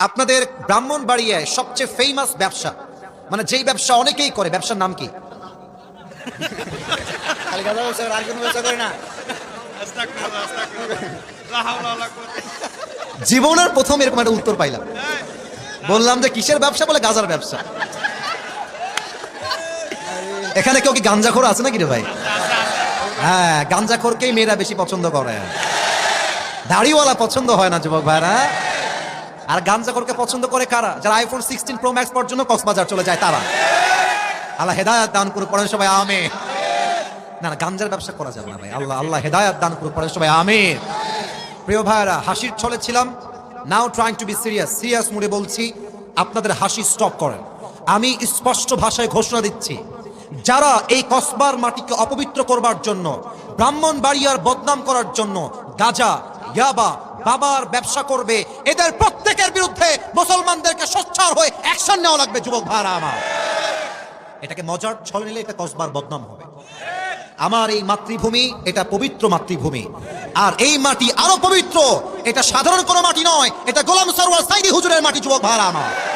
আপনাদের ব্রাহ্মণবাড়িয়ায় সবচেয়ে ফেমাস ব্যবসা, মানে যেই ব্যবসা অনেকেই করে, ব্যবসার নাম কি? খালি গাঁজা ব্যবসা করে, আর কোনো ব্যবসা করে না। জীবনের প্রথম এরকম একটা উত্তর পাইলাম। বললাম যে কিসের ব্যবসা, বলে গাঁজার ব্যবসা। এখানে কেউ কি গাঞ্জাখোর আছে নাকি রে ভাই? হ্যাঁ, গাঞ্জাখোরকেই মেয়েরা বেশি পছন্দ করে, দাড়িওয়ালা পছন্দ হয় না যুবক ভাইরা। আর গাঞ্জাখোরকে পছন্দ করে কারা? যারা আইফোন 16 প্রো ম্যাক্স পর্যন্ত কক্সবাজার চলে যায় তারা। আল্লাহ হেদায়াত দান করুক, পড়েন সবাই আমিন। না না, গাঞ্জার ব্যবসা করা যাবে না ভাই। আল্লাহ হেদায়াত দান করুক, পড়েন সবাই আমিন। প্রিয় ভাইরা, হাসির ছলে ছিলাম, নাও ট্রাইং টু বি সিরিয়াস মুডে বলছি, আপনাদের হাসি স্টপ করেন। আমি স্পষ্ট ভাষায় ঘোষণা দিচ্ছি, যারা এই কসবার মাটিকে অপবিত্র করবার জন্য, ব্রাহ্মণবাড়িয়ার বদনাম করার জন্য গাঁজা, ইয়াবা, বাবার ব্যবসা করবে, এদের প্রত্যেকের বিরুদ্ধে মুসলমানদেরকে সোচ্চার হয়ে অ্যাকশন নেওয়া লাগবে যুবক ভাইরা আমার। এটাকে মজার ছলে নিলে এটা কসবার বদনাম হবে। আমার এই মাতৃভূমি, এটা পবিত্র মাতৃভূমি, আর এই মাটি আরো পবিত্র। এটা সাধারণ কোনো মাটি নয়, এটা গোলাম সরওয়ার সাইদি হুজুরের মাটি যুবক ভাইরা আমার।